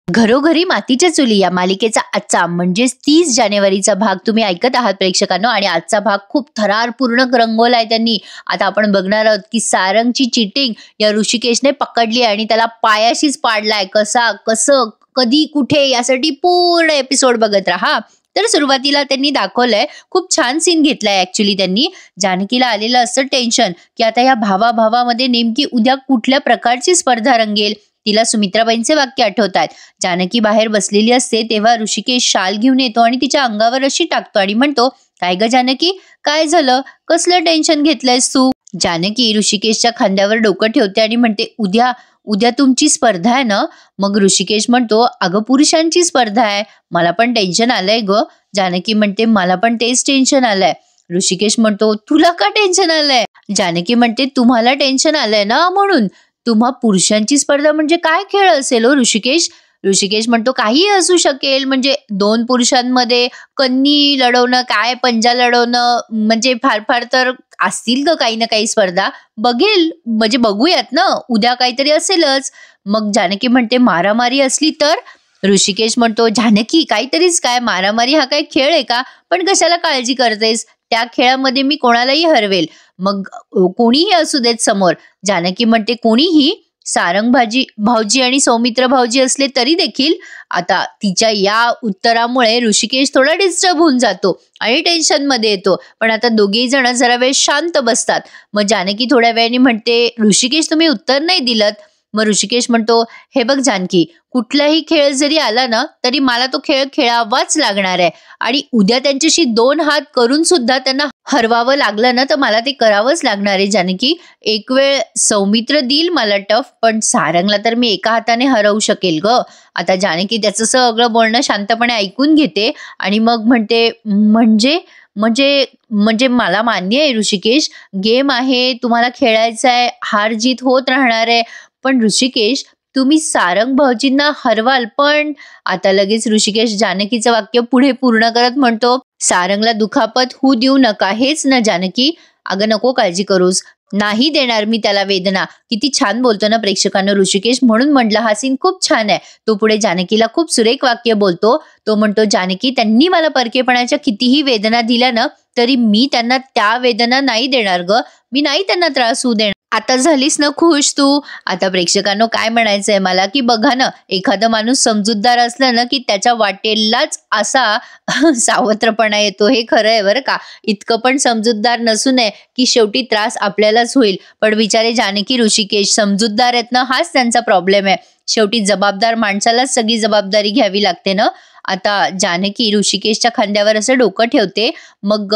घरोघरी मातीच्या चुली या मालिकेचा आजचा म्हणजेच 30 जानेवारीचा भाग तुम्ही ऐकत आहात प्रेक्षकांनो. आणि आजचा भाग खूप थरारपूर्ण रंगवलाय त्यांनी. आता आपण बघणार आहोत की सारंगची चिटिंग या ऋषिकेशने पकडली आणि त्याला पायाशीच पाडलाय. कसं कधी कुठे यासाठी पूर्ण एपिसोड बघत राहा. तर सुरुवातीला त्यांनी दाखवलंय, खूप छान सीन घेतलाय ऍक्च्युली त्यांनी. जानकीला आलेलं असं टेन्शन की आता या भावाभावामध्ये नेमकी उद्या कुठल्या प्रकारची स्पर्धा रंगेल. तिला सुमित्राबाईंचे वाक्य आठवतात. जानकी बाहेर बसलेली असते तेव्हा ऋषिकेश शाल घेऊन येतो आणि तिच्या अंगावर अशी टाकतो आणि म्हणतो, काय ग जानकी, काय झालं, कसलं टेन्शन घेतलंयस तू. जानकी ऋषिकेशच्या खांद्यावर डोकं ठेवते आणि म्हणते, उद्या उद्या तुमची स्पर्धा आहे ना. मग ऋषिकेश म्हणतो, अगं पुरुषांची स्पर्धा आहे, मला पण टेन्शन आलंय ग. जानकी म्हणते, मला पण तेच टेन्शन आलंय. ऋषिकेश म्हणतो, तुला का टेन्शन आलंय. जानकी म्हणते, तुम्हाला टेन्शन आलंय ना म्हणून. तुम्हा पुरुषांची स्पर्धा म्हणजे काय खेळ असेल हो ऋषिकेश. ऋषिकेश म्हणतो, काही असू शकेल, म्हणजे 2 पुरुषांमध्ये कन्नी लढवणं, काय पंजा लढवणं, म्हणजे फार फार तर असतील ग काही ना काही स्पर्धा. बघेल म्हणजे बघूयात ना, उद्या काहीतरी असेलच. मग जानकी म्हणते, मारामारी असली तर. ऋषिकेश म्हणतो, जानकी काहीतरीच काय, मारामारी हा काय खेळ आहे का. पण कशाला काळजी करतेस, त्या खेळामध्ये मी कोणालाही हरवेल. मग कोणीही असू देत समोर. जानकी म्हणते, कोणीही, सारंग भाऊजी आणि सौमित्र भाऊजी असले तरी देखील. आता तिच्या या उत्तरामुळे ऋषिकेश थोडा डिस्टर्ब होऊन जातो आणि टेन्शन मध्ये येतो. पण आता दोघेही जण जरा वेळ शांत बसतात. मग जानकी थोड्या वेळाने म्हणते, ऋषिकेश तुम्ही उत्तर नाही दिलत. मग ऋषिकेश म्हणतो, हे बघ जानकी, कुठलाही खेळ जरी आला ना तरी मला तो खेळ खेळावाच लागणार आहे. आणि उद्या त्यांच्याशी 2 हात करून सुद्धा त्यांना हरवावं लागलं ना तर मला ते करावंच लागणार आहे जानकी. एक वेळ सौमित्र देईल मला टफ, पण सारंगला तर मी एका हाताने हरवू शकेल ग. आता जानकी त्याचं सगळं बोलणं शांतपणे ऐकून घेते आणि मग म्हणते, म्हणजे म्हणजे म्हणजे मला मान्य आहे ऋषिकेश, गेम आहे, तुम्हाला खेळायचं आहे, हार जीत होत राहणार आहे. पण ऋषिकेश, तुम्ही सारंग भाऊजींना हरवाल पण. आता लगेच ऋषिकेश जानकीचं वाक्य पुढे पूर्ण करत म्हणतो, सारंगला दुखापत होऊ देऊ नका, हेच ना जानकी. अगं नको काळजी करूस, नाही देणार मी त्याला वेदना. किती छान बोलतो ना प्रेक्षकांना ऋषिकेश, म्हणून म्हटलं हा सीन खूप छान आहे. तो पुढे जानकीला खूप सुरेख वाक्य बोलतो. तो म्हणतो, जानकी, त्यांनी मला परकेपणाच्या कितीही वेदना दिल्या ना तरी मी त्यांना त्या वेदना नाही देणार ग. मी नाही त्यांना त्रास होऊ देणार. आता झालीस ना खुश तू. आता प्रेक्षकांनो काय म्हणायचंय मला, की बघा ना, एखादा माणूस समजूतदार असला ना की त्याच्या वाटेलाच असा सावत्रपणा येतो. हे खरं आहे बरं का. इतकं पण समजूतदार नसू नये की शेवटी त्रास आपल्यालाच होईल. पण विचारे जानकी ऋषिकेश समजूतदार आहेत ना, हाच त्यांचा प्रॉब्लेम आहे. शेवटी जबाबदार माणसालाच सगळी जबाबदारी घ्यावी लागते ना. आता जानकी ऋषिकेशच्या खांद्यावर असं डोकं ठेवते. मग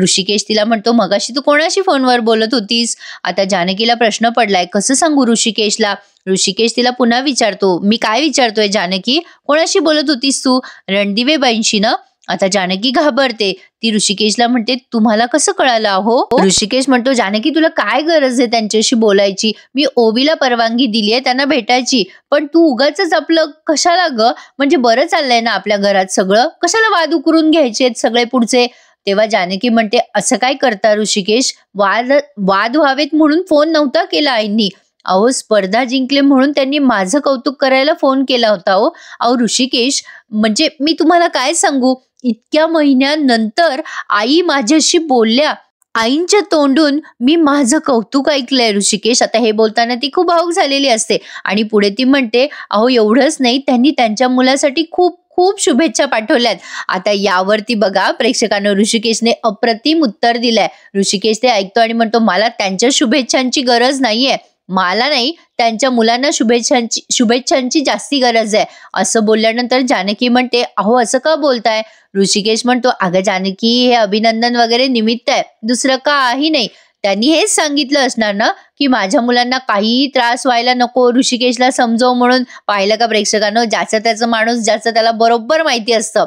ऋषिकेश तिला म्हणतो, मगाशी तू कोणाशी फोनवर बोलत होतीस. आता जानकीला प्रश्न पडलाय, कसं सांगू ऋषिकेशला. ऋषिकेश तिला पुन्हा विचारतो, मी काय विचारतोय जानकी, कोणाशी बोलत होतीस तू. रणदिवेबाईंशी ना. आता जानकी घाबरते. ती ऋषिकेशला म्हणते, तुम्हाला कसं कळालं हो. ऋषिकेश म्हणतो, जानकी तुला काय गरज आहे त्यांच्याशी बोलायची. मी ओवीला परवानगी दिली आहे त्यांना भेटायची, पण तू उगाच आपलं कशाला ग. म्हणजे बरं चाललंय ना आपल्या घरात सगळं, कशाला वाद उकरून घ्यायचे सगळे पुढचे. तेव्हा जानकी म्हणते, असं काय करता ऋषिकेश, वाद व्हावेत म्हणून फोन नव्हता केला आईंनी. अहो स्पर्धा जिंकले म्हणून त्यांनी माझं कौतुक करायला फोन केला होता हो. अहो ऋषिकेश, म्हणजे मी तुम्हाला काय सांगू, इतक्या महिन्यानंतर आई माझ्याशी बोलल्या, आईंच्या तोंडून मी माझं कौतुक ऐकलंय ऋषिकेश. आता हे बोलताना ती खूप भावुक झालेली असते आणि पुढे ती म्हणते, अहो एवढंच नाही, त्यांनी त्यांच्या मुलासाठी खूप खूप शुभेच्छा पाठवल्यात. आता यावरती बघा प्रेक्षकांना ऋषिकेशने अप्रतिम उत्तर दिलंय. ऋषिकेश ते ऐकतो आणि म्हणतो, मला त्यांच्या शुभेच्छांची गरज नाहीये, मला नाही त्यांच्या मुलांना शुभेच्छांची जास्ती गरज आहे. असं बोलल्यानंतर जानकी म्हणते, अहो असं का बोलताय. ऋषिकेश म्हणतो, अगं जानकी, हे अभिनंदन वगैरे निमित्त आहे, दुसरं काही नाही. त्यांनी हेच सांगितलं असणार ना की माझ्या मुलांना काहीही त्रास व्हायला नको, ऋषिकेशला समजव म्हणून. पाहिलं का प्रेक्षकांनो, ज्याचं त्याचं माणूस ज्याचं त्याला बरोबर माहिती असतं.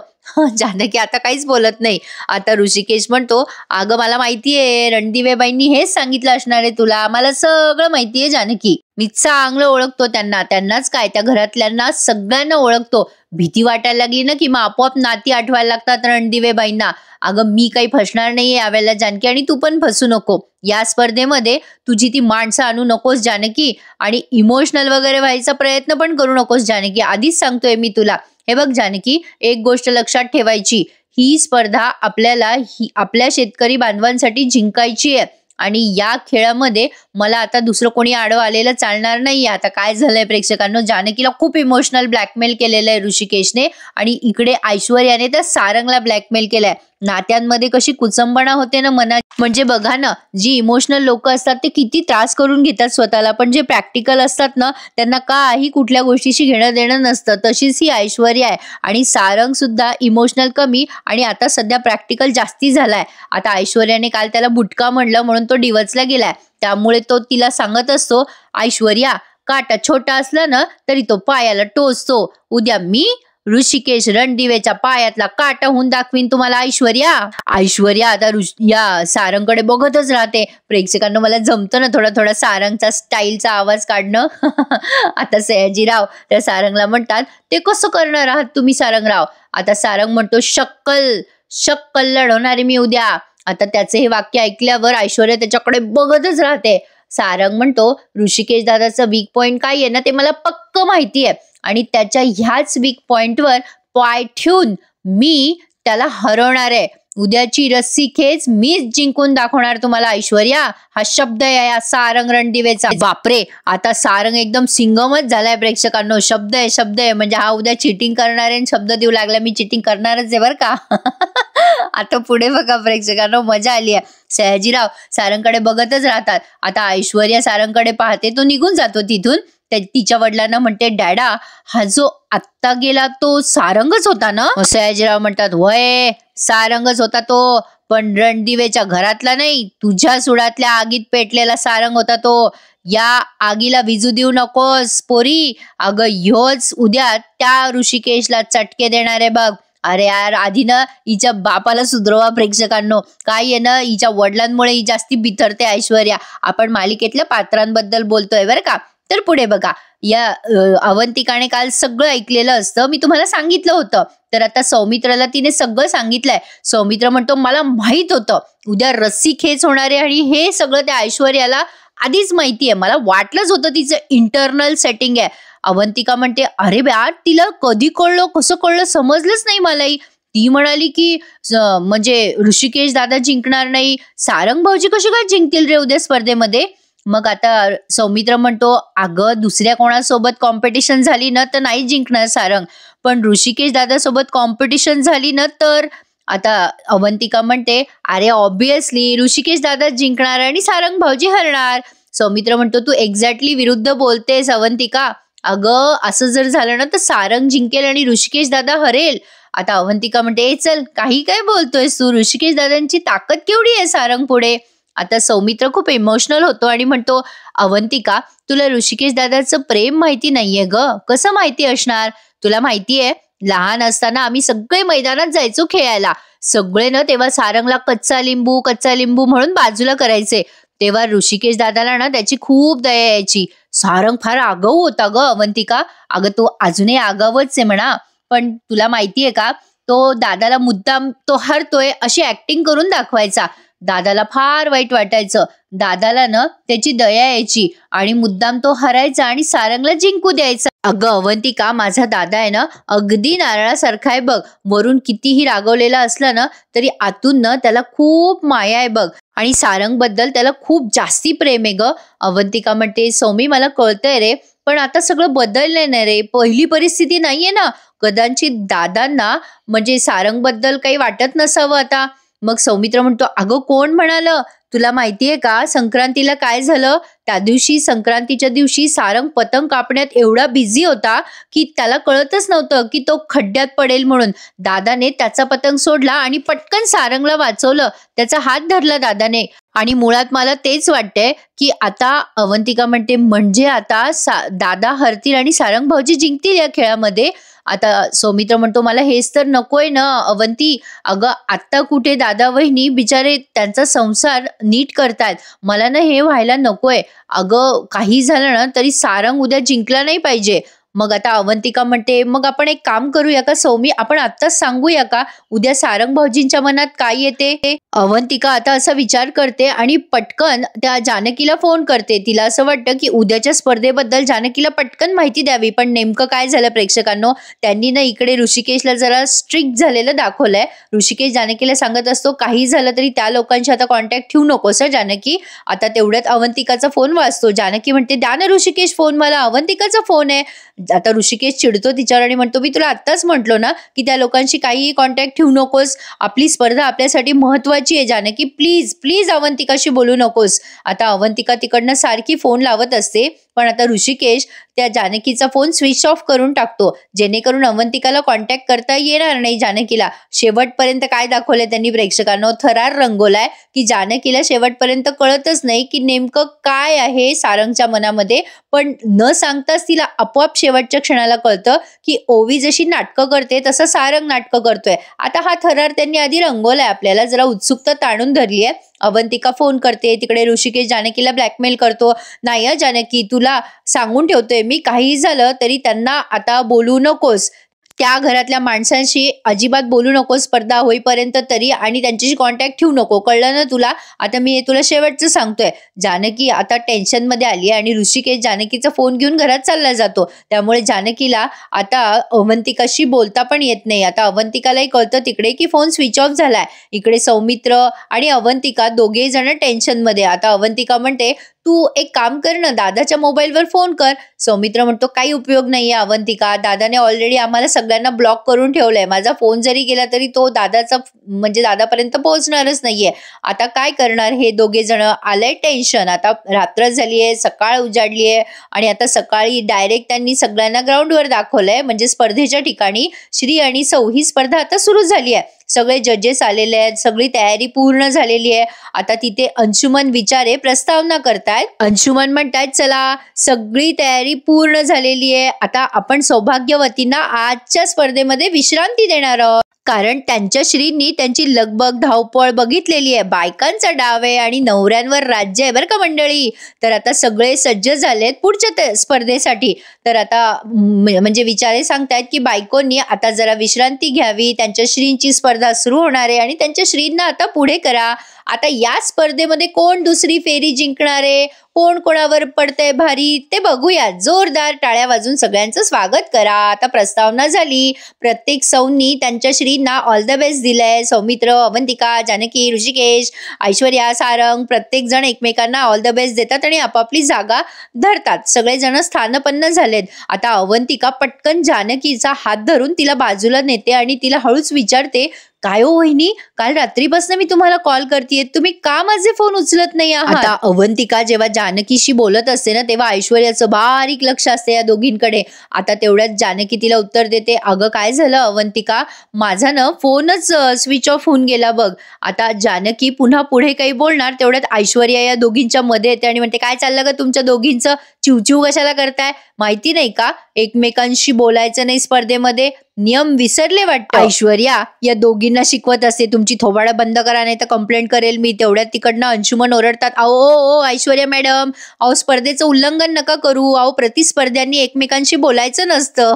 जानकी आता काहीच बोलत नाही. आता ऋषिकेश म्हणतो, अगं मला माहितीये रणदिवेबाईंनी हेच सांगितलं असणार आहे तुला, मला सगळं माहितीये जानकी. मी चांगलं ओळखतो त्यांना, त्यांनाच काय त्या घरातल्यांना सगळ्यांना ओळखतो. भीती वाटायला लागली ना की मग आपोआप नाती आठवायला लागतात रणदिवेबाईंना. अगं मी काही फसणार नाहीये यावेळेला जानकी, आणि तू पण फसू नको. या स्पर्धेमध्ये तुझी ती माणसं आणू नकोस जानकी, आणि इमोशनल वगैरे व्हायचा प्रयत्न पण करू नकोस जानकी, आधीच सांगतोय मी तुला. हे बघ जानकी, एक गोष्ट लक्षात ठेवायची, ही स्पर्धा आपल्या शेतकरी बांधवांसाठी जिंकायची आहे, आणि या खेळामध्ये मला आता दुसरं कोणी आडवं आलेलं चालणार नाही. आता काय झालंय प्रेक्षकांनो, जानकीला खूप इमोशनल ब्लॅकमेल केलेलं आहे ऋषिकेशने, आणि इकडे ऐश्वर्याने त्या सारंगला ब्लॅकमेल केलंय. नात्यांमध्ये कशी कुचंबणा होते ना मनात. म्हणजे बघा ना, जी इमोशनल लोक असतात ते किती त्रास करून घेतात स्वतःला, पण जे प्रॅक्टिकल असतात ना त्यांना काही कुठल्या गोष्टीशी घेणं देणं नसतं. तशीच ही ऐश्वर्या आहे, आणि सारंग सुद्धा इमोशनल कमी आणि आता सध्या प्रॅक्टिकल जास्ती झालाय. आता ऐश्वर्याने काल त्याला बुटका म्हणलं म्हणून तो डिवचला गेलाय. त्यामुळे तो तिला सांगत असतो, ऐश्वर्या, काटा छोटा असला ना तरी तो पायाला टोचतो. उद्या मी ऋषिकेश रणदिवेच्या पायातला काटा होऊन दाखवीन तुम्हाला ऐश्वर्या. ऐश्वर्या आता या सारंगकडे बघतच राहते. प्रेक्षकांना मला जमतं ना थोडा थोडा सारंगचा स्टाईलचा आवाज काढणं. आता सयाजीराव त्या सारंगला म्हणतात, ते कसं करणार आहात तुम्ही सारंगराव? आता सारंग म्हणतो, शक्कल लढवणारे मी उद्या. आता त्याचे हे वाक्य ऐकल्यावर ऐश्वर्या त्याच्याकडे बघतच राहते. सारंग म्हणतो, ऋषिकेश दादाचं वीक पॉइंट काय आहे ना ते मला पक्क माहिती आहे, आणि त्याच्या ह्याच वीक पॉइंटवर पाय ठेवून मी त्याला हरवणार आहे. उद्याची रस्सी खेच मीच जिंकून दाखवणार तुम्हाला ऐश्वर्या. हा शब्द आहे या सारंग रणदिवेचा. बापरे, आता सारंग एकदम सिंगमच झालाय प्रेक्षकांनो. शब्द आहे म्हणजे हा उद्या चिटिंग करणार आहे, शब्द देऊ लागला मी चिटिंग करणारच आहे बरं का. आता पुढे बघा प्रेक्षकांनो, मजा आली आहे. सयाजीराव सारंगकडे बघतच राहतात. आता ऐश्वर्या सारंगकडे पाहते, तो निघून जातो तिथून. तिच्या वडिलांना म्हणते, डॅडा, हा जो आत्ता गेला तो सारंगच होता ना? सयाजीराव म्हणतात, होय सारंगच होता तो, पण रणदिवेच्या घरातला नाही, तुझ्या सुडातल्या आगीत पेटलेला सारंग होता तो. या आगीला विजू देऊ नकोस पोरी. अगं ह्योच उद्या त्या ऋषिकेशला चटके देणार आहे बघ. अरे यार, आधी ना हिच्या बापाला सुधरवा प्रेक्षकांनो. काय आहे ना, हिच्या वडिलांमुळे ही जास्ती बिथरते ऐश्वर्या. आपण मालिकेतल्या पात्रांबद्दल बोलतोय बरं का. तर पुढे बघा, या अवंतिकाने काल सगळं ऐकलेलं असतं, मी तुम्हाला सांगितलं होतं. तर आता सौमित्राला तिने सगळं सांगितलंय. सौमित्र म्हणतो, मला माहित होतं उद्या रस्सी खेच होणार आहे, आणि हे सगळं त्या ऐश्वर्याला आधीच माहिती आहे. मला वाटलंच होतं तिचं इंटरनल सेटिंग आहे. अवंतिका म्हणते, अरे यार, तिला कधी कळलं, कसं कळलं, समजलंच नाही मलाही. ती म्हणाली की म्हणजे ऋषिकेश दादा जिंकणार नाही, सारंग भाऊजी कसे काय जिंकतील रे उद्या स्पर्धेमध्ये. मग आता सौमित्र म्हणतो, अगं दुसऱ्या कोणासोबत कॉम्पिटिशन झाली ना तर नाही जिंकणार सारंग, पण ऋषिकेश दादा सोबत कॉम्पिटिशन झाली ना तर. आता अवंतिका म्हणते, अरे ऑब्विसली ऋषिकेश दादा जिंकणार आणि सारंग भाऊजी हरणार. सौमित्र म्हणतो, तू एक्झॅक्टली विरुद्ध बोलतेस अवंतिका. अगं असं जर झालं ना तर सारंग जिंकेल आणि ऋषिकेश दादा हरेल. आता अवंतिका म्हणते, चल काही काय बोलतोयस तू, ऋषिकेश दादांची ताकद केवढी आहे सारंग पुढे. आता सौमित्र खूप इमोशनल होतो आणि म्हणतो, अवंतिका, तुला ऋषिकेश दादाचं प्रेम माहिती नाहीये ग. कसं माहिती असणार? तुला माहितीये, लहान असताना आम्ही सगळे मैदानात जायचो खेळायला. सगळे ना तेव्हा सारंगला कच्चा लिंबू म्हणून बाजूला करायचे. तेव्हा ऋषिकेश दादाला ना त्याची खूप दया यायची. सारंग फार आगाऊ होता ग अवंतिका. अगं तो अजूनही आगावच आहे म्हणा, पण तुला माहितीये का, तो दादाला मुद्दाम तो हरतोय अशी ऍक्टिंग करून दाखवायचा. दादाला फार वाईट वाटायचं. दादाला ना त्याची दया यायची आणि मुद्दाम तो हरायचा आणि सारंगला जिंकू द्यायचा. अगं अवंतिका, माझा दादा आहे ना अगदी नारळासारखा आहे बघ. वरून कितीही रागवलेला असला ना तरी आतून ना त्याला खूप माया आहे बघ, आणि सारंग बद्दल त्याला खूप जास्ती प्रेम आहे ग. अवंतिका म्हणते, सौमी मला कळतंय रे, पण आता सगळं बदललंय ना रे, पहिली परिस्थिती नाहीये ना. कदाचित दादांना म्हणजे सारंग बद्दल काही वाटत नसावं आता. मग सौमित्र म्हणतो, अगं कोण म्हणालं? तुला माहितीये का संक्रांतीला काय झालं? त्या दिवशी संक्रांतीच्या दिवशी सारंग पतंग कापण्यात एवढा बिझी होता की त्याला कळतच नव्हतं की तो खड्ड्यात पडेल म्हणून. दादाने त्याचा पतंग सोडला आणि पटकन सारंगला वाचवलं. त्याचा हात धरला दादाने. आणि मुळात मला तेच वाटतंय की आता अवंतिका म्हणते, म्हणजे आता दादा हरतील आणि सारंग भाऊजी जिंकतील या खेळामध्ये. आता सौमित्र म्हणतो, मला हेच तर नकोय ना अवंती. अगं आत्ता कुठे दादा वहिनी बिचारे त्यांचा संसार नीट करतायत, मला ना हे व्हायला नकोय. अगं काही झालं ना तरी सारंग उद्या जिंकला नाही पाहिजे. मग आता अवंतिका म्हणते, मग आपण एक काम करूया का सौमी, आपण आत्ताच सांगूया का उद्या सारंग भाऊजींच्या मनात काय येते. अवंतिका आता असा विचार करते आणि पटकन त्या जानकीला फोन करते. तिला असं वाटतं की उद्याच्या स्पर्धेबद्दल जानकीला पटकन माहिती द्यावी. पण नेमकं काय झालं प्रेक्षकांनो, त्यांनी ना इकडे ऋषिकेशला जरा स्ट्रिक्ट झालेलं दाखवलंय. ऋषिकेश जानकीला सांगत असतो, काही झालं तरी त्या लोकांशी आता कॉन्टॅक्ट ठेवू नकोस जानकी. आता तेवढ्यात अवंतिकाचा फोन वाजतो. जानकी म्हणते, द्या ना ऋषिकेश फोन मला, अवंतिकाचा फोन आहे. आता ऋषिकेश चिडतो तिच्यावर आणि म्हणतो, मी तुला आत्ताच म्हटलो ना की त्या लोकांशी काही कॉन्टॅक्ट ठेवू नकोस, आपली स्पर्धा आपल्यासाठी महत्वाची आहे जानकी, प्लीज प्लीज अवंतिकाशी बोलू नकोस. आता अवंतिका तिकडनं सारखी फोन लावत असते, पण आता ऋषिकेश त्या जानकीचा फोन स्विच ऑफ करून टाकतो, जेणेकरून अवंतिकाला कॉन्टॅक्ट करता येणार नाही जानकीला. शेवटपर्यंत काय दाखवलंय त्यांनी प्रेक्षकांनो, थरार रंगवलाय की जानकीला शेवटपर्यंत कळतच नाही की नेमकं काय आहे सारंगच्या मनामध्ये. पण न सांगताच तिला आपोआप शेवटच्या क्षणाला कळतं की ओवी जशी नाटकं करते तसं सारंग नाटकं करतोय. आता हा थरार त्यांनी आधी रंगवलाय, आपल्याला जरा उत्सुकता ताणून धरली आहे. अवंतिका फोन करते, तिकडे ऋषिकेश जानकीला ब्लॅकमेल करतो, नाही जानकी तुला सांगून ठेवतोय मी, काही झालं तरी त्यांना आता बोलू नकोस, त्या घरातल्या माणसांशी अजिबात बोलू नको स्पर्धा होईपर्यंत तरी, आणि त्यांच्याशी कॉन्टॅक्ट ठेवू नको, कळलं ना तुला. आता मी तुला शेवटचं सांगतोय. जानकी आता टेन्शन मध्ये आली आणि ऋषिकेश जानकीचा फोन घेऊन घरात चालला जातो. त्यामुळे जानकीला आता अवंतिकाशी बोलता पण येत नाही. आता अवंतिकालाही कळतं तिकडे की फोन स्विच ऑफ झालाय. इकडे सौमित्र आणि अवंतिका दोघे जण टेन्शन मध्ये. आता अवंतिका म्हणते, तू एक काम कर ना, दादाच्या मोबाईलवर फोन कर. सौमित्र म्हणतो, काही उपयोग नाहीये अवंतिका, दादाने ऑलरेडी आम्हाला सगळ्यांना ब्लॉक करून ठेवलंय, माझा फोन जरी गेला तरी तो दादाचा म्हणजे दादापर्यंत पोहोचणारच नाहीये. आता काय करणार हे दोघे जण, आलंय टेन्शन. आता रात्र झालीये, सकाळ उजाडलीये आणि आता सकाळी डायरेक्ट त्यांनी सगळ्यांना ग्राउंडवर दाखवलंय, म्हणजे स्पर्धेच्या ठिकाणी श्री आणि सौ ही स्पर्धा आता सुरू झाली आहे. सगळे जजेस आलेले आहेत, सगळी तयारी पूर्ण झालेली आहे. आता तिथे अंशुमन विचारे प्रस्तावना करतायत. अंशुमन म्हणतायत, चला सगळी तयारी पूर्ण झालेली आहे, आता आपण सौभाग्यवतींना आजच्या स्पर्धेमध्ये विश्रांती देणार आहोत, कारण त्यांच्या श्रींनी त्यांची लगबग धावपळ बघितलेली आहे. बायकांचा डाव आहे आणि नवऱ्यांवर राज्य आहे बरं का मंडळी. तर आता सगळे सज्ज झालेत पुढच्या स्पर्धेसाठी. तर आता म्हणजे विचारे सांगतायत की बायकोंनी आता जरा विश्रांती घ्यावी, त्यांच्या श्रींची स्पर्धा सुरू होणार आहे आणि त्यांच्या श्रींना आता पुढे करा. आता या स्पर्धेमध्ये कोण दुसरी फेरी जिंकणारे, कोण कोणावर पडतंय भारी ते बघूया. जोरदार टाळ्या वाजून सगळ्यांचं स्वागत करा. आता प्रस्तावना झाली. प्रत्येक सौनी त्यांच्या श्रींना ऑल द बेस्ट दिलंय. सौमित्र, अवंतिका, जानकी, ऋषिकेश, ऐश्वर्या, सारंग प्रत्येक जण एकमेकांना ऑल द बेस्ट देतात आणि आपापली जागा धरतात. सगळेजण स्थानपन्न झालेत. आता अवंतिका पटकन जानकीचा हात धरून तिला बाजूला नेते आणि तिला हळूच विचारते, काय हो वहिनी, काल रात्रीपासून मी तुम्हाला कॉल करतेय, तुम्ही का माझे फोन उचलत नाही आहात. आता अवंतिका जेव्हा जानकीशी बोलत असते ना तेव्हा ऐश्वर्याचं बारीक लक्ष असते या दोघींकडे. आता तेवढ्यात जानकी तिला उत्तर देते, अगं काय झालं अवंतिका, माझा ना फोनच स्विच ऑफ होऊन गेला बघ. आता जानकी पुन्हा पुढे काही बोलणार तेवढ्यात ऐश्वर्या या दोघींच्या मध्ये येते आणि म्हणते, काय चाललं ग तुमच्या दोघींचं, चिवचिव कशाला करताय, माहिती नाही का एकमेकांशी बोलायचं नाही स्पर्धेमध्ये, नियम विसरले वाटतं. ऐश्वर्या या दोघींना शिकवत असते, तुमची थोबाडं बंद करा नाही तर कंप्लेंट करेल मी. तेवढ्यात तिकडनं अंशुमन ओरडतात, अहो ऐश्वर्या मॅडम, अहो स्पर्धेचं उल्लंघन नका करू, अहो प्रतिस्पर्ध्यांनी एकमेकांशी बोलायचं नसतं.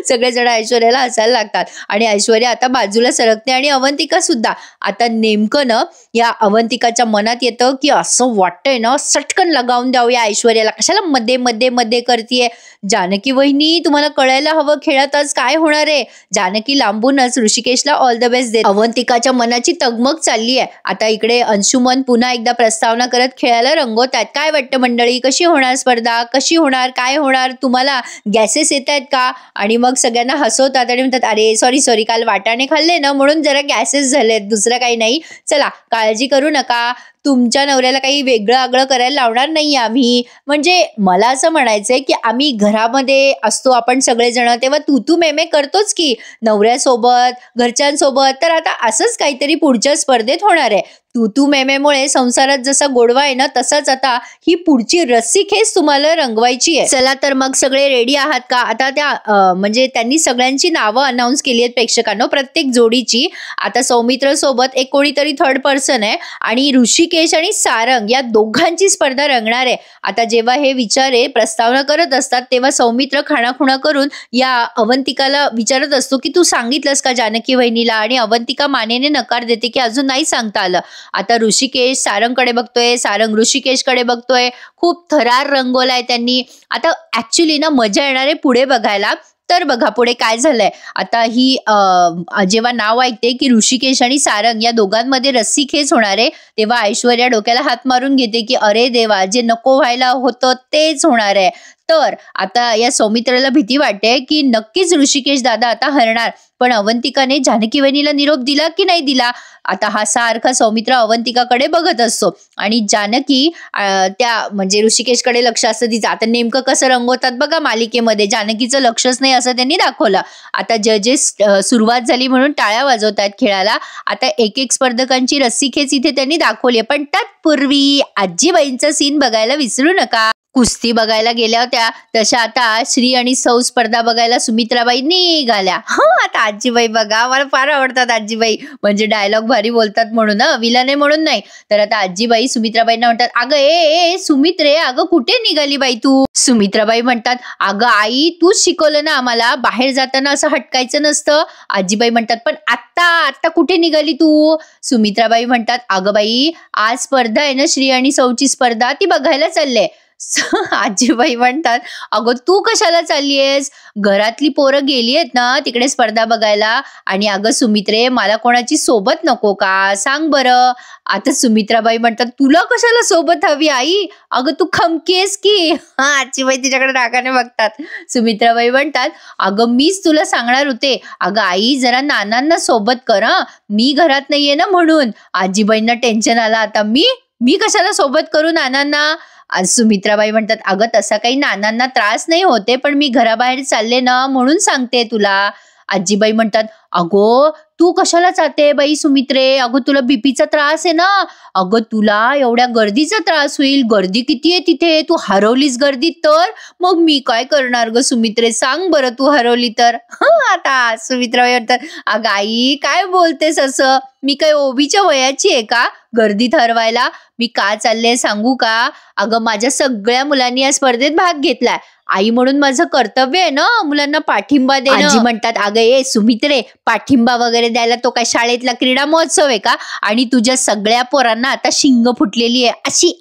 सगळेजण ऐश्वर्याला हसायला लागतात आणि ऐश्वर्या आता बाजूला सरकते आणि अवंतिका सुद्धा. आता नेमकं ना या अवंतिकाच्या मनात येतं की असं वाटतंय ना सटकन लगावून द्यावूया ऐश्वर्याला, कशाला मध्ये मध्ये मध्ये करतीये. जानकी वहिनी, तुम्हाला कळायला हवं खेळात आज काय होणार आहे. जानकी लांबूनच ऋषिकेशला ऑल द बेस्ट देत. अवंतिकाच्या मनाची तगमग चालली आहे. आता इकडे अंशुमन पुन्हा एकदा प्रस्तावना करत खेळायला रंगवत आहेत. काय वाटतं मंडळी, कशी होणार स्पर्धा, कशी होणार, काय होणार, तुम्हाला गॅसेस येत आहेत का. आणि मग सगळ्यांना हसवतात आणि म्हणतात, अरे सॉरी काल वाटाणे खाल्ले ना म्हणून जरा गॅसेस झालेत, दुसरं काही नाही, चला काळजी करू नका, तुमच्या नवऱ्याला काही वेगळं आगळं करायला लावणार नाही आम्ही. म्हणजे मला असं म्हणायचंय की आम्ही घरामध्ये असतो आपण सगळेजण, तेव्हा तू मेमे करतोच की नवऱ्यासोबत, घरच्यांसोबत. तर आता असंच काहीतरी पुढच्या स्पर्धेत होणार आहे. तू मेमेमुळे संसारात जसा गोडवा आहे ना, तसाच आता ही पुढची रस्सीखेच तुम्हाला रंगवायची आहे. चला तर मग सगळे रेडी आहात का? आता त्या म्हणजे त्यांनी सगळ्यांची नावं अनाऊन्स केली आहेत प्रेक्षकांनो, प्रत्येक जोडीची. आता सौमित्र सोबत एक कोणीतरी थर्ड पर्सन आहे आणि ऋषिकेश आणि सारंग या दोघांची स्पर्धा रंगणार आहे. आता जेव्हा हे विचारे प्रस्तावना करत असतात तेव्हा सौमित्र खाणाखुणा करून या अवंतिकाला विचारत असतो की तू सांगितलंस का जानकी वहिनीला? आणि अवंतिका मानेने नकार देते की अजून नाही सांगता आलं. आता ऋषिकेश सारंगकडे बघतोय, सारंग ऋषिकेशकडे बघतोय. खूप थरार रंगवलाय त्यांनी. आता ऍक्च्युली ना मजा येणार आहे पुढे बघायला. तर बघा पुढे काय झालंय. आता ही जेव्हा नाव ऐकते की ऋषिकेश आणि सारंग या दोघांमध्ये रस्सीखेच होणार आहे, तेव्हा ऐश्वर्या डोक्याला हात मारून घेते की अरे देवा, जे नको व्हायला होतं तेच होणार आहे. तर आता या सौमित्राला भीती वाटते की नक्कीच ऋषिकेश दादा आता हरणार. पण अवंतिकाने जानकी वहिनीला निरोप दिला की नाही दिला? आता हा सारखा सौमित्र अवंतिकाकडे बघत असतो आणि जानकी त्या म्हणजे ऋषिकेशकडे लक्ष असतं तिचं. आता नेमकं कसं रंगवतात बघा मालिकेमध्ये, जानकीचं लक्षच नाही असं त्यांनी दाखवलं. आता जजेस सुरुवात झाली म्हणून टाळ्या वाजवतात खेळाला. आता एक एक स्पर्धकांची रस्सीखेच इथे त्यांनी दाखवली. पण तत्पूर्वी आजीबाईंचा सीन बघायला विसरू नका. कुस्ती बघायला गेल्या होत्या तशा आता श्री आणि सौ स्पर्धा बघायला सुमित्राबाई निघाल्या. आता आजीबाई बघा, मला फार आवडतात आजीबाई, म्हणजे डायलॉग भारी बोलतात म्हणून, विलने म्हणून नाही. तर आता आजीबाई सुमित्राबाईंना म्हणतात, अगं ए सुमित्रे, अगं कुठे निघाली बाई तू? सुमित्राबाई म्हणतात, अगं आई तूच शिकवलं ना आम्हाला, बाहेर जाताना असं हटकायचं नसतं. आजीबाई म्हणतात, पण आता कुठे निघाली तू? सुमित्राबाई म्हणतात, अगं बाई आज स्पर्धा आहे ना श्री आणि सौची स्पर्धा, ती बघायला चालले. आजीबाई म्हणतात, अगं तू कशाला चाललीयस? घरातली पोरं गेली आहेत ना तिकडे स्पर्धा बघायला. आणि अगं सुमित्रे, मला कोणाची सोबत नको का सांग बरं? आता सुमित्राबाई म्हणतात, तुला कशाला सोबत हवी आई? अगं तू खमकीयस की? आजीबाई तिच्याकडे रागाने बघतात. सुमित्राबाई म्हणतात, अगं मीच तुला सांगणार होते. अगं आई जरा नानांना सोबत कर, मी घरात नाहीये ना म्हणून. आजीबाईंना टेन्शन आलं आता, मी कशाला सोबत करू नानांना? सुमित्राबाई म्हणतात, अगं तसा काही नानांना त्रास नाही होते, पण मी घराबाहेर चालले ना म्हणून सांगते तुला. आजीबाई म्हणतात, अगो तू कशाला जाते बाई सुमित्रे? अगं तुला बीपीचा त्रास आहे ना? अगं तुला एवढ्या गर्दीचा त्रास होईल, गर्दी किती आहे तिथे, तू हरवलीस गर्दीत तर मग मी काय करणार ग सुमित्रे? सांग बरं तू हरवली तर. आता सुमित्राबाई म्हणतात, अगं आई काय बोलतेस असं? मी काय ओबीच्या वयाची आहे का गर्दीत हरवायला? मी का चालले सांगू का? अगं माझ्या सगळ्या मुलांनी या स्पर्धेत भाग घेतलाय. आई म्हणून माझं कर्तव्य आहे ना मुलांना पाठिंबा देणं. आजी म्हणतात, अगं ए सुमित्रे, पाठिंबा वगैरे द्यायला तो काय शाळेतला क्रीडा महोत्सव आहे का? आणि तुझ्या सगळ्या पोरांना आता शिंग फुटलेली आहे,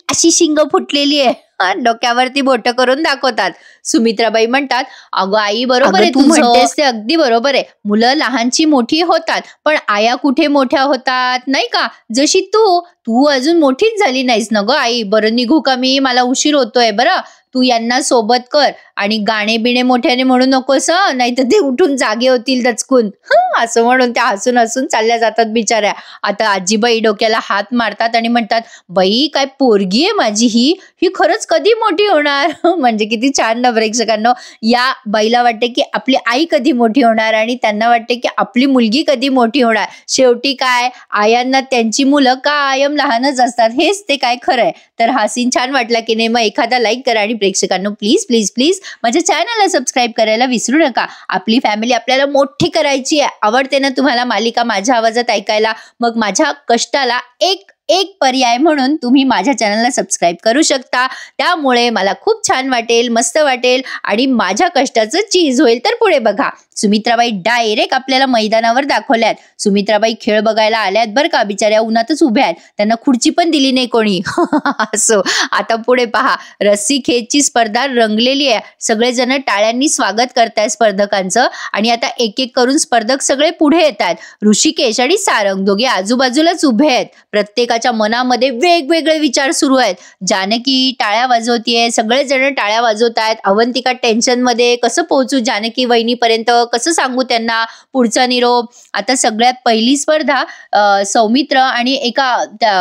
अशी शिंग फुटलेली आहे. डोक्यावरती बोट करून दाखवतात. सुमित्राबाई म्हणतात, अगं आई बरोबर आहे, तू म्हणतेस ते अगदी बरोबर आहे. मुलं लहानची मोठी होतात, पण आया कुठे मोठ्या होतात नाही का? जशी तू अजून मोठीच झाली नाहीस ना ग आई. बरं निघू का मी? मला उशीर होतोय. बरं तू यांना सोबत कर आणि गाणे बिणे मोठ्याने म्हणू नकोस, नाही तर ते उठून जागे होतील दचकून. असं म्हणून त्या हसून चालल्या जातात बिचाऱ्या. आता आजीबाई डोक्याला हात मारतात आणि म्हणतात, बाई काय पोरगी आहे माझी ही खरंच कधी मोठी होणार? म्हणजे किती छान ना प्रेक्षकांनो. या बाईला वाटते की आपली आई कधी मोठी होणार आणि त्यांना वाटते की आपली मुलगी कधी मोठी होणार. शेवटी काय आयांना त्यांची मुलं कायम लहानच असतात, हेच ते काय खरंय. तर हा सीन छान वाटला की नाही? मग एखादा लाईक करा आणि प्रेक्षकांनो प्लीज प्लीज प्लीज माझ्या चॅनलला सबस्क्राईब करायला विसरू नका. आपली फॅमिली आपल्याला मोठी करायची आहे. आवडते ना तुम्हाला मालिका माझ्या आवाजात ऐकायला? मग माझ्या कष्टाला एक पर्याय म्हणून तुम्ही माझ्या चॅनलला सबस्क्राईब करू शकता. त्यामुळे मला खूप छान वाटेल, मस्त वाटेल आणि माझ्या कष्टाचं चीज होईल. तर पुढे बघा, सुमित्राबाई डायरेक्ट आपल्याला मैदानावर दाखवल्यात. सुमित्राबाई खेळ बघायला आल्यात बरं का, बिचाऱ्या उन्हातच उभ्या आहेत, त्यांना खुर्ची पण दिली नाही कोणी. असो, आता पुढे पहा, रस्सी खेचची स्पर्धा रंगलेली आहे. सगळेजण टाळ्यांनी स्वागत करतायत स्पर्धकांचं आणि आता एक एक करून स्पर्धक सगळे पुढे येतात. ऋषिकेश आणि सारंग दोघे आजूबाजूलाच उभे आहेत. प्रत्येकाच्या अवंतिकाच्या मनामध्ये वेगवेगळे विचार सुरू आहेत. जानकी टाळ्या वाजवतीये, सगळेजण टाळ्या वाजवत आहेत. अवंतिका टेन्शन मध्ये, कसं पोहोचू जानकी वहिनीपर्यंत, कसं सांगू त्यांना पुढचा निरोप. आता सगळ्यात पहिली स्पर्धा सौमित्र आणि एका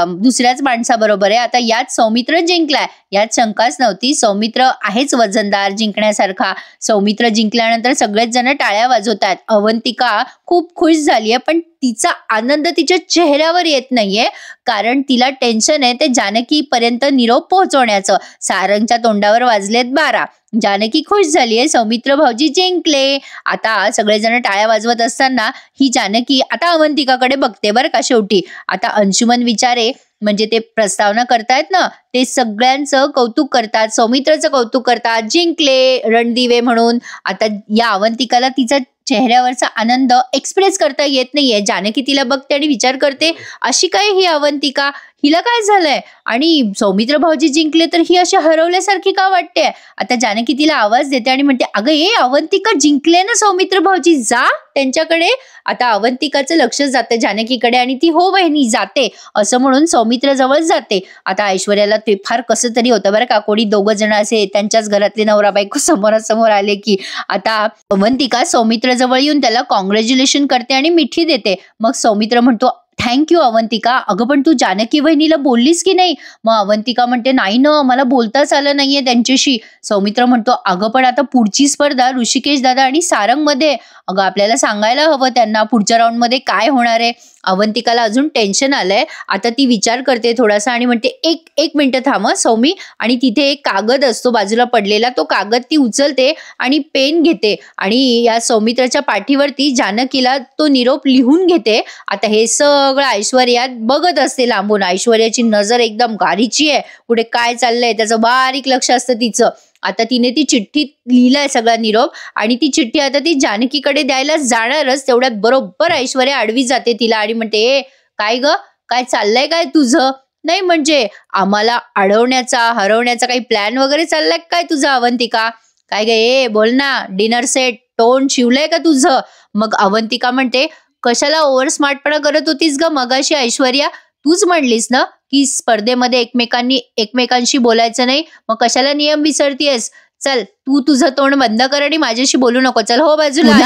दुसऱ्याच माणसाबरोबर आहे. आता यात सौमित्र जिंकलाय, यात शंकाच नव्हती. सौमित्र आहेच वजनदार जिंकण्यासारखा. सौमित्र जिंकल्यानंतर सगळेच जण टाळ्या वाजवतात. अवंतिका खूप खुश झालीये, पण तिचा आनंद तिच्या चेहऱ्यावर येत नाहीये, कारण तिला टेन्शन आहे ते जानकी पर्यंत निरोप पोहोचवण्याचं. सारंगच्या तोंडावर वाजलेत 12. जानकी खुश झालीये, सौमित्र भाऊजी जिंकले. आता सगळेजण टाळ्या वाजवत असताना ही जानकी आता अवंतिकाकडे बघते बरं का. शेवटी आता अंशुमन विचारे म्हणजे ते प्रस्तावना करतायत ना, ते सगळ्यांचं कौतुक करतात, सौमित्रचं कौतुक करतात, जिंकले रणदिवे म्हणून. आता या अवंतिकाला तिचा चेहऱ्यावरचा आनंद एक्सप्रेस करता येत नाहीये. जानकी तिला बघते आणि विचार करते, अशी काय ही अवंतिका, हिला काय झालंय, आणि सौमित्र भाऊजी जिंकले तर ही अशी हरवल्यासारखी का वाटते. आता जानकी तिला आवाज देते आणि म्हणते, अगं ए अवंतिका, जिंकले ना सौमित्र भाऊजी, जा त्यांच्याकडे. आता अवंतिकाचं लक्ष जातं जानकीकडे आणि ती हो बहिणी जाते असं म्हणून सौमित्र जवळ जाते. आता ऐश्वर्याला ते फार कसं तरी होतं बरं का. कोणी दोघं जण असे त्यांच्याच घरातले नवरा बायको समोरासमोर आले की. आता अवंतिका सौमित्र जवळ येऊन त्याला कॉंग्रॅच्युलेशन करते आणि मिठी देते. मग सौमित्र म्हणतो, थँक्यू अवंतिका. अगं पण तू जानकी वहिनीला बोललीस की नाही. मग अवंतिका म्हणते, नाही ना, मला बोलताच आलं नाहीये त्यांच्याशी. सौमित्र म्हणतो, अगं पण आता पुढची स्पर्धा ऋषिकेश दादा आणि सारंग मध्ये, अगं आपल्याला सांगायला हवं त्यांना पुढच्या राऊंड मध्ये काय होणार आहे. अवंतिकाला अजून टेन्शन आलंय. आता ती विचार करते थोडासा आणि म्हणते, एक मिनिट थांब सौमी. आणि तिथे एक कागद असतो बाजूला पडलेला, तो कागद ती उचलते आणि पेन घेते आणि या सौमित्राच्या पाठीवरती जानकीला तो निरोप लिहून घेते. आता हे सगळं ऐश्वर्या बघत असते लांबून. ऐश्वर्याची नजर एकदम गारीची आहे, पुढे काय चाललंय त्याचं बारीक लक्ष असतं तिचं. आता तिने ती चिठ्ठी लिहिलाय सगळा निरोप आणि ती चिठ्ठी आता ती जानकीकडे द्यायला जाणारच, तेवढ्यात बरोबर ऐश्वर्या आडवी जाते तिला आणि म्हणते, ए काय ग, काय चाललंय काय तुझं. नाही म्हणजे आम्हाला अडवण्याचा हरवण्याचा काही प्लॅन वगैरे चाललाय काय तुझा अवंतिका. काय ग ए बोल ना, डिनर सेट टोन शिवलंय का तुझं. मग अवंतिका म्हणते, कशाला ओव्हर स्मार्टपणा करत होतीस ग मगाशी ऐश्वर्या. तूच म्हणलीस ना की स्पर्धेमध्ये एकमेकांशी बोलायचं नाही, मग कशाला नियम विसरतीयस. चल तू तुझं तोंड बंद कर आणि माझ्याशी बोलू नको, चल हो बाजूला.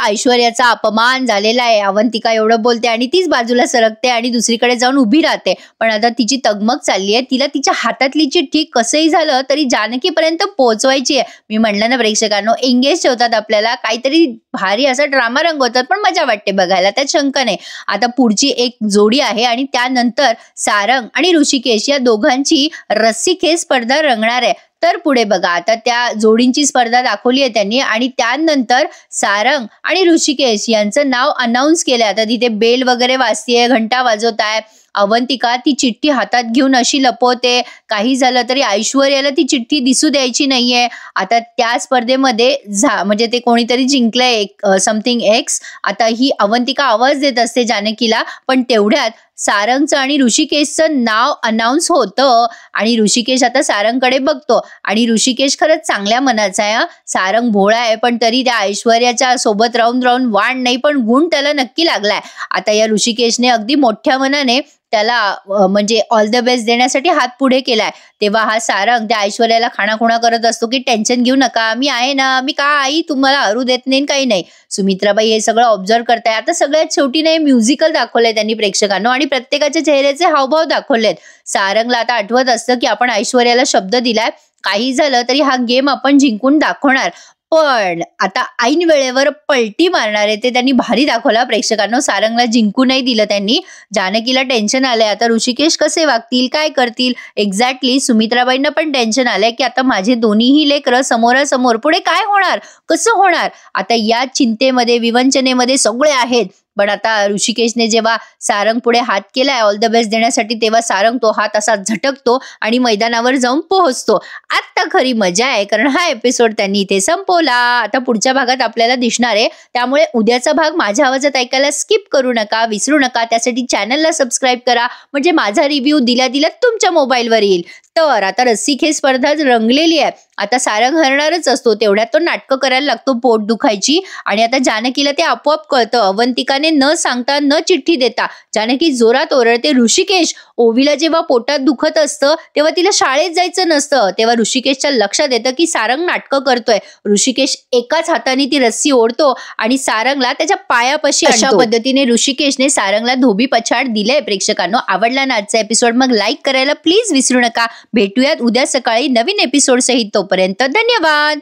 ऐश्वर्याचा अपमान झालेला आहे. अवंतिका एवढं बोलते आणि तीच बाजूला सरकते आणि दुसरीकडे जाऊन उभी राहते. पण आता तिची तगमग चालली आहे. तिला तिच्या हातातली चिठ्ठी कसंही झालं तरी जानकीपर्यंत पोहोचवायची आहे. मी म्हणलं ना प्रेक्षकांनो, एंगेज ठेवतात आपल्याला, काहीतरी भारी असा ड्रामा रंगवतात, पण मजा वाटते बघायला, त्यात शंका नाही. आता पुढची एक जोडी आहे आणि त्यानंतर सारंग आणि ऋषिकेश या दोघांची रस्सीखेच स्पर्धा रंगणार आहे. तर पुढे बघा, आता त्या जोडींची स्पर्धा दाखवली आहे त्यांनी आणि त्यानंतर सारंग आणि ऋषिकेश यांचं नाव अनाऊन्स केलंय. आता तिथे बेल वगैरे वाजतीये, घंटा वाजवत आहे. अवंतिका ती चिठ्ठी हातात घेऊन अशी लपवते, काही झालं तरी ऐश्वर्याला ती चिठ्ठी दिसू द्यायची नाहीये. आता त्या स्पर्धेमध्ये म्हणजे ते कोणीतरी जिंकलंय समथिंग एक्स. आता ही अवंतिका आवाज देत असते जानकीला, पण तेवढ्यात सारंगचं आणि ऋषिकेशचं नाव अनाऊन्स होतं आणि ऋषिकेश आता सारंगकडे बघतो आणि ऋषिकेश खरंच चांगल्या मनाचा आहे. सारंग भोळा आहे, पण तरी त्या ऐश्वर्याच्या सोबत राहून राहून वाण नाही, पण गुण त्याला नक्की लागलाय. आता या ऋषिकेशने अगदी मोठ्या मनाने त्याला म्हणजे ऑल द बेस्ट देण्यासाठी हात पुढे केलाय. तेव्हा हा सारंग त्या ऐश्वर्याला खाणाखुणा करत असतो की टेन्शन घेऊ नका, मी आहे ना, मी का आई तुम्हाला हरू देत नाही काही नाही. सुमित्राबाई हे सगळं ऑब्झर्व करताय. आता सगळ्यात शेवटी नाही म्युझिकल दाखवलंय त्यांनी प्रेक्षकांनो आणि प्रत्येकाच्या चेहऱ्याचे हावभाव दाखवलेत. सारंगला आता आठवत असतं की आपण ऐश्वर्याला शब्द दिलाय, काही झालं तरी हा गेम आपण जिंकून दाखवणार. पण आता ऐन वेळेवर पलटी मारणार आहे ते त्यांनी भारी दाखवला प्रेक्षकांनो. सारंगला जिंकू नाही दिलं त्यांनी. जानकीला टेन्शन आलंय, आता ऋषिकेश कसे वागतील, काय करतील. एक्झॅक्टली सुमित्राबाईंना पण टेन्शन आलंय की आता माझे दोन्हीही लेकरं समोरासमोर, पुढे काय होणार, कसं होणार. आता या चिंतेमध्ये विवंचनेमध्ये सगळे आहेत. पण आता ऋषिकेशने जेव्हा सारंग पुढे हात केलाय ऑल द बेस्ट देण्यासाठी, तेव्हा सारंग तो हात असा झटकतो आणि मैदानावर जाऊन पोहोचतो. आता खरी मजा आहे, कारण हा एपिसोड त्यांनी इथे संपवला. आता पुढच्या भागात आपल्याला दिसणार आहे, त्यामुळे उद्याचा भाग माझ्या आवाजात ऐकायला स्किप करू नका, विसरू नका. त्यासाठी चॅनलला सबस्क्राईब करा, म्हणजे माझा रिव्ह्यू दिल्या तुमच्या मोबाईलवर येईल. तर आता रस्सीखेच स्पर्धा रंगलेली आहे. आता सारंग हरणारच असतो. तेवढ्यात तो नाटकं करायला लागतो पोट दुखायची आणि आता जानकीला ते आपोआप कळतं. अवंतिकाने न सांगता न चिठ्ठी देता जानकी जोरात ओरडते, ऋषिकेश. ओवीला जेव्हा पोटात दुखत असतं तेव्हा तिला शाळेत जायचं नसतं. तेव्हा ऋषिकेशच्या लक्षात येतं की सारंग नाटकं करतोय. ऋषिकेश एकाच हाताने ती रस्सी ओढतो आणि सारंगला त्याच्या पायापाशी आणतो. अशा पद्धतीने ऋषिकेशने सारंगला धोबी पछाड दिलंय. प्रेक्षकांनो, आवडला ना आजचा एपिसोड? मग लाईक करायला प्लीज विसरू नका. भेटूयात उद्या सकाळी नवीन एपिसोड सहित. तोपर्यंत धन्यवाद.